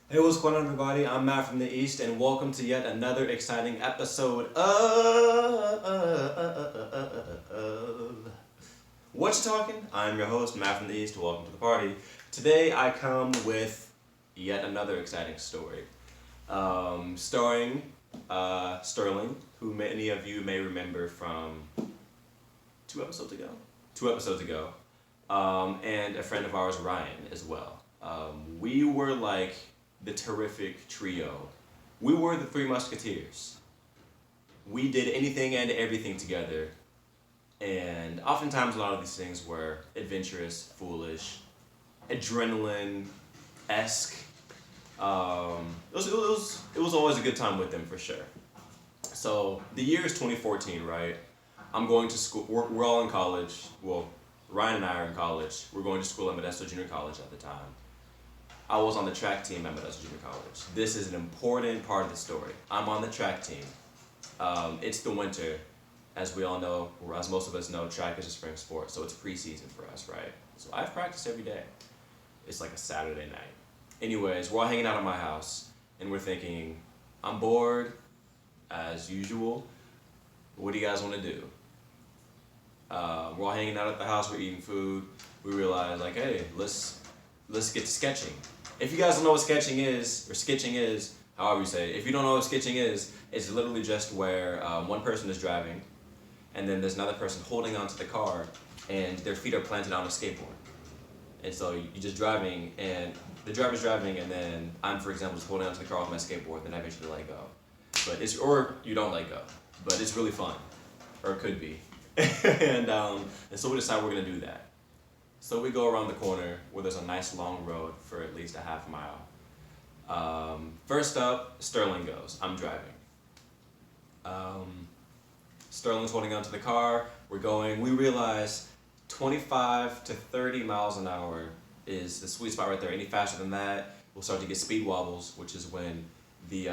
Hey, what's going on, everybody? I'm Matt from the East, and welcome to yet another exciting episode of Whatcha Talking. I'm your host, Matt from the East. Welcome to the party. Today, I come with yet another exciting story, starring Sterling, who many of you may remember from 2 episodes ago, and a friend of ours, Ryan, as well. We were like the terrific trio. We were the Three Musketeers. We did anything and everything together, and oftentimes a lot of these things were adventurous, foolish, adrenaline esque. It was always a good time with them for sure. So the year is 2014, right? I'm going to school. We're all in college. Well, Ryan and I are in college. We're going to school at Modesto Junior College at the time. I was on the track team at Modesto Junior College. This is an important part of the story. I'm on the track team. It's the winter. As we all know, or as most of us know, track is a spring sport, so it's preseason for us, right? So I've practiced every day. It's like a Saturday night. Anyways, we're all hanging out at my house, and we're thinking, I'm bored, as usual. What do you guys want to do? We're all hanging out at the house, we're eating food. We realize, like, hey, let's get to sketching. If you guys don't know what sketching is, or sketching is, however you say it, if you don't know what sketching is, it's literally just where one person is driving, and then there's another person holding onto the car, and their feet are planted on a skateboard. And so you're just driving, and the driver's driving, and then I'm, for example, just holding onto the car with my skateboard, then I eventually let go. Or you don't let go. But it's really fun. Or it could be. and so we decide we're gonna do that. So we go around the corner where there's a nice long road for at least a half mile. First up, Sterling goes. I'm driving. Sterling's holding onto the car. We're going. We realize 25 to 30 miles an hour is the sweet spot right there. Any faster than that, we'll start to get speed wobbles, which is when the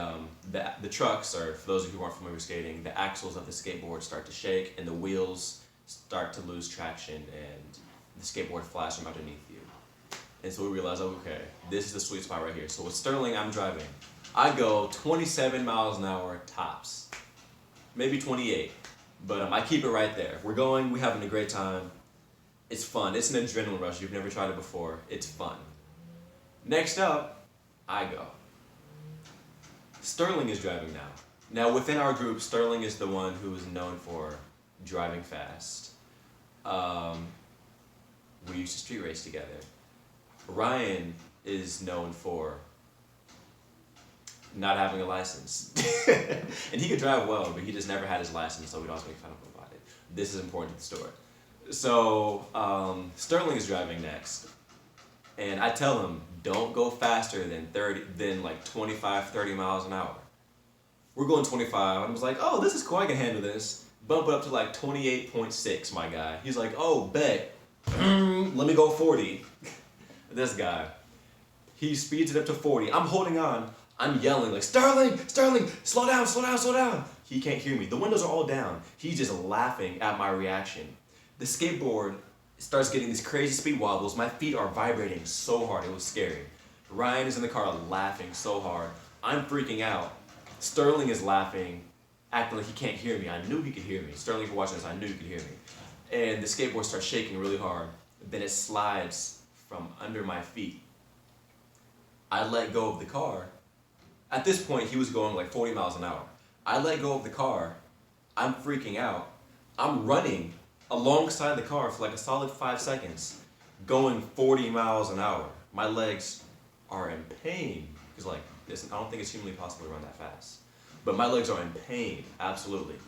trucks, or for those of you who aren't familiar with skating, the axles of the skateboard start to shake and the wheels start to lose traction and the skateboard flies from underneath you. And so we realize, okay, this is the sweet spot right here. So with Sterling, I'm driving. I go 27 miles an hour tops, maybe 28, but I keep it right there. We're going, we're having a great time. It's fun. It's an adrenaline rush. You've never tried it before. It's fun. Next up, I go. Sterling is driving now. Now within our group, Sterling is the one who is known for driving fast. We used to street race together. Ryan is known for not having a license. And he could drive well, but he just never had his license, so we'd always make fun of him about it. This is important to the story. So Sterling is driving next. And I tell him, don't go faster than like 25, 30 miles an hour. We're going 25, and I was like, oh, this is cool, I can handle this. Bump it up to like 28.6, my guy. He's like, oh, bet. Let me go 40. This guy, he speeds it up to 40. I'm holding on. I'm yelling like, Sterling, slow down, slow down, slow down. He can't hear me. The windows are all down. He's just laughing at my reaction. The skateboard starts getting these crazy speed wobbles. My feet are vibrating so hard. It was scary. Ryan is in the car laughing so hard. I'm freaking out. Sterling is laughing, acting like he can't hear me. I knew he could hear me. Sterling, if you're watching this, I knew you could hear me. And the skateboard starts shaking really hard. Then it slides from under my feet. I let go of the car. At this point, he was going like 40 miles an hour. I let go of the car. I'm freaking out. I'm running alongside the car for like a solid 5 seconds, going 40 miles an hour. My legs are in pain. Because like, I don't think it's humanly possible to run that fast. But my legs are in pain, absolutely.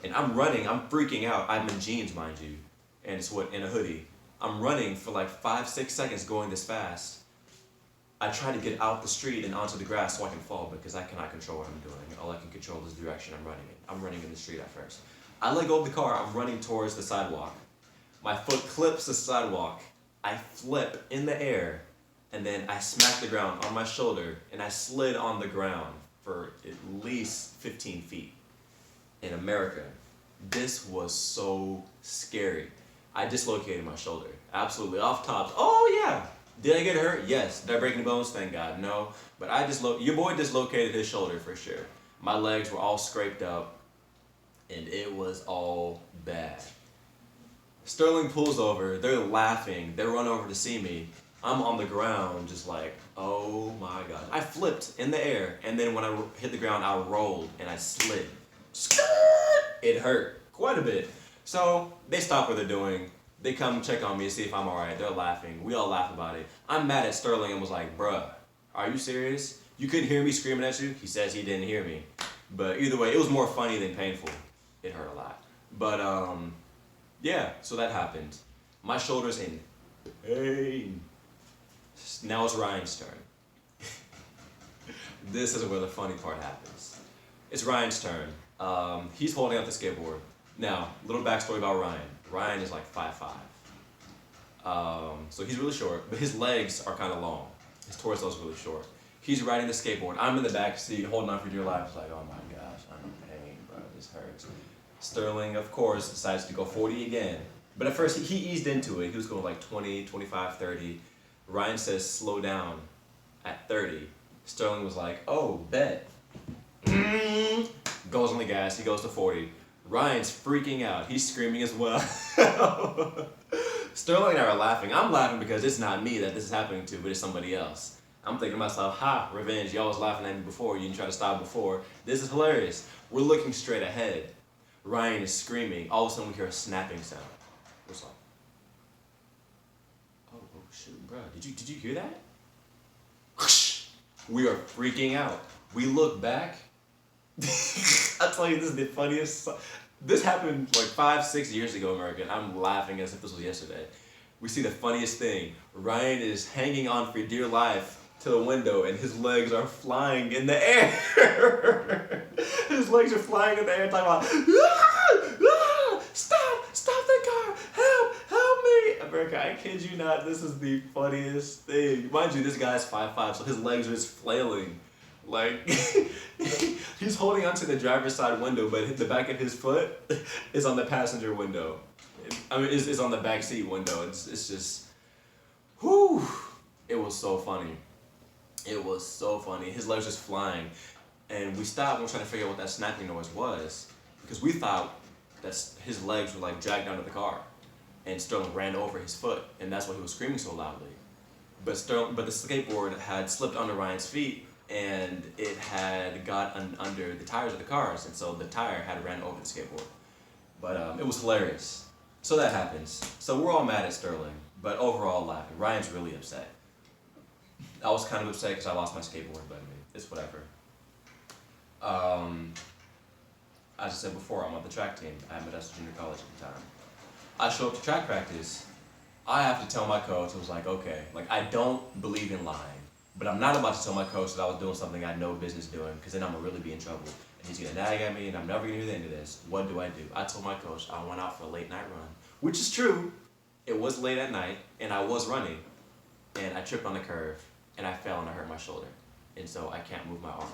And I'm running, I'm freaking out. I'm in jeans, mind you, and it's in a hoodie. I'm running for like 5, 6 seconds going this fast. I try to get out the street and onto the grass so I can fall because I cannot control what I'm doing. All I can control is the direction I'm running in. I'm running in the street at first. I let go of the car, I'm running towards the sidewalk. My foot clips the sidewalk. I flip in the air, and then I smack the ground on my shoulder, and I slid on the ground for at least 15 feet. In America, this was so scary. I dislocated my shoulder, absolutely, off top. Oh yeah, Did I get hurt? Yes. Did I break any bones? Thank God, no. But your boy dislocated his shoulder for sure. My legs were all scraped up, and it was all bad. Sterling pulls over. They're laughing. They run over to see me. I'm on the ground, just like, oh my God. I flipped in the air, and then when I hit the ground, I rolled and I slid. It hurt quite a bit. So they stop what they're doing. They come check on me to see if I'm alright. They're laughing. We all laugh about it. I'm mad at Sterling and was like, bruh, are you serious? You couldn't hear me screaming at you? He says he didn't hear me. But either way, it was more funny than painful. It hurt a lot. But yeah, so that happened. My shoulder's in pain. Now it's Ryan's turn. This is where the funny part happens. It's Ryan's turn. He's holding up the skateboard. Now, little backstory about Ryan. Ryan is like 5'5". So he's really short, but his legs are kind of long. His torso is really short. He's riding the skateboard. I'm in the back seat holding on for dear life. It's like, oh my gosh, I'm in pain, bro. This hurts. Sterling, of course, decides to go 40 again. But at first, he eased into it. He was going like 20, 25, 30. Ryan says, slow down at 30. Sterling was like, oh, bet. Goes on the gas. He goes to 40. Ryan's freaking out. He's screaming as well. Sterling and I are laughing. I'm laughing because it's not me that this is happening to, but it's somebody else. I'm thinking to myself, ha, revenge. Y'all was laughing at me before. You didn't try to stop before. This is hilarious. We're looking straight ahead. Ryan is screaming. All of a sudden, we hear a snapping sound. What's up? Oh shoot, bro. Did you hear that? We are freaking out. We look back. I tell you, this is the funniest. This happened like 5-6 years ago, American. I'm laughing as if this was yesterday. We see the funniest thing. Ryan is hanging on for dear life to the window, and his legs are flying in the air. His legs are flying in the air, talking about, stop the car, help me. America, I kid you not, this is the funniest thing. Mind you, this guy's 5'5", so his legs are just flailing. Like, he's holding onto the driver's side window, but the back of his foot is on the passenger window. I mean, is on the back seat window. It's just, whew. It was so funny. It was so funny. His legs just flying. And we stopped and we're trying to figure out what that snapping noise was. Because we thought that his legs were like dragged under the car. And Sterling ran over his foot. And that's why he was screaming so loudly. But the skateboard had slipped under Ryan's feet. And it had got under the tires of the cars, and so the tire had ran over the skateboard. But it was hilarious. So that happens. So we're all mad at Sterling, but overall laughing. Ryan's really upset. I was kind of upset because I lost my skateboard, but I mean, it's whatever. As I said before, I'm on the track team at Modesto Junior College at the time. I show up to track practice. I have to tell my coach, I was like, okay, like I don't believe in lying. But I'm not about to tell my coach that I was doing something I had no business doing, because then I'm going to really be in trouble. And he's going to nag at me, and I'm never going to hear the end of this. What do? I told my coach I went out for a late night run, which is true. It was late at night, and I was running. And I tripped on the curve, and I fell, and I hurt my shoulder. And so I can't move my arm.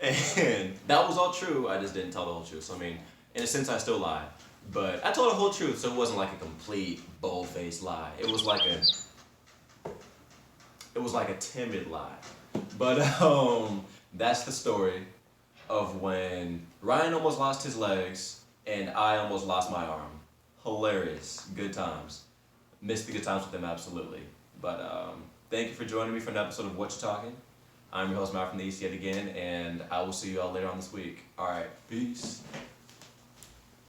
And that was all true. I just didn't tell the whole truth. So, I mean, in a sense, I still lied. But I told the whole truth, so it wasn't like a complete, bold-faced lie. It was like a timid lie. But that's the story of when Ryan almost lost his legs and I almost lost my arm. Hilarious. Good times. Missed the good times with them, absolutely. But thank you for joining me for an episode of Whatcha Talking. I'm your host, Matt from the East yet again, and I will see you all later on this week. All right, peace.